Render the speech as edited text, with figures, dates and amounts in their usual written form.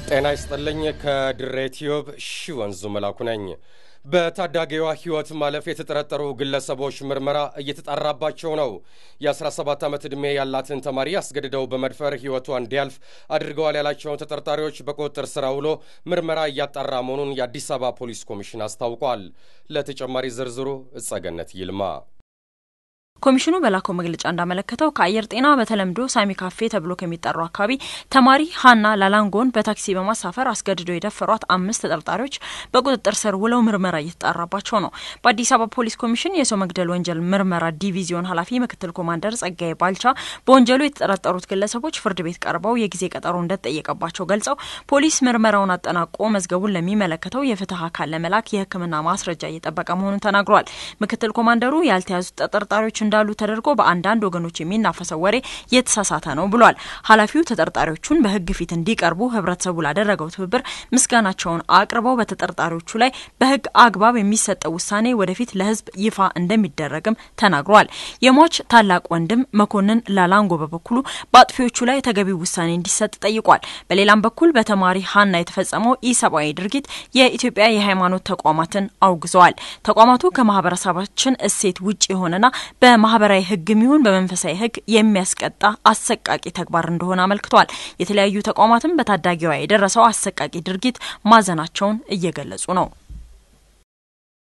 ጤና ይስጥልኝ ከድሬ ቲዩብ ሺወንዙ መላኩ ነኝ። በታዳጊዋ ህይወት ማለፍ የተጠረጠሩ ግለሰቦች ምርመራ እየተጣራባቸው ነው። የ17 ዓመት ዕድሜ ያላትን ተማሪ አስገድደው በመድፈር ህይወቷ እንዲያልፍ አድርገዋል ያላቸውን ተጠርጣሪዎች በቁጥጥር ስር አውሎ ምርመራ እያጣራ መሆኑን የአዲስ አበባ ፖሊስ ኮሚሽን አስታውቋል። ለተጨማሪ ዝርዝሩ እጸገነት ይልማ ኮሚሽኑ በላከው መግለጫ እንዳመለከተው ከአየር ጤና በተለምዶ ሳሚ ካፌ ተብሎ ከሚጠራው አካባቢ ተማሪ ሃና ላላንጎን በታክሲ በማሳፈር አስገድደው የደፈሯት 5 ተጠርጣሪዎች በቁጥጥር ስር ውለው ምርመራ እየተጣራባቸው ነው። በአዲስ አበባ ፖሊስ ኮሚሽን የሰው መግደል ወንጀል ምርመራ ዲቪዚዮን ኃላፊ ምክትል ኮማንደር ጸጋዬ ባልቻ በወንጀሉ የተጠረጠሩት ግለሰቦች ፍርድ ቤት ቀርበው የጊዜ ቀጠሮ እንደተጠየቀባቸው ገልጸው ፖሊስ ምርመራውን አጠናቆ መዝገቡን ለሚመለከተው የፍትህ አካል ለመላክ የህክምና ማስረጃ እየጠበቀ መሆኑን ተናግሯል። ምክትል ኮማንደሩ ያልተያዙት ተጠርጣሪዎች እንዳሉ ተደርጎ በአንዳንድ ወገኖች የሚናፈሰው ወሬ የተሳሳተ ነው ብሏል። ኃላፊው ተጠርጣሪዎቹን በህግ ፊት እንዲቀርቡ ህብረተሰቡ ላደረገው ትብብር ምስጋናቸውን አቅርበው በተጠርጣሪዎቹ ላይ በህግ አግባብ የሚሰጠው ውሳኔ ወደፊት ለህዝብ ይፋ እንደሚደረግም ተናግሯል። የሟች ታላቅ ወንድም መኮንን ላላንጎ በበኩሉ በአጥፊዎቹ ላይ ተገቢው ውሳኔ እንዲሰጥ ጠይቋል። በሌላም በኩል በተማሪ ሃና የተፈጸመው ኢሰብአዊ ድርጊት የኢትዮጵያ የሃይማኖት ተቋማትን አውግዘዋል። ተቋማቱ ከማህበረሰባችን እሴት ውጪ የሆነና በማህበራዊ ህግ ሚሆን በመንፈሳዊ ህግ የሚያስቀጣ አሰቃቂ ተግባር እንደሆነ አመልክቷል። የተለያዩ ተቋማትም በታዳጊዋ የደረሰው አሰቃቂ ድርጊት ማዘናቸውን እየገለጹ ነው።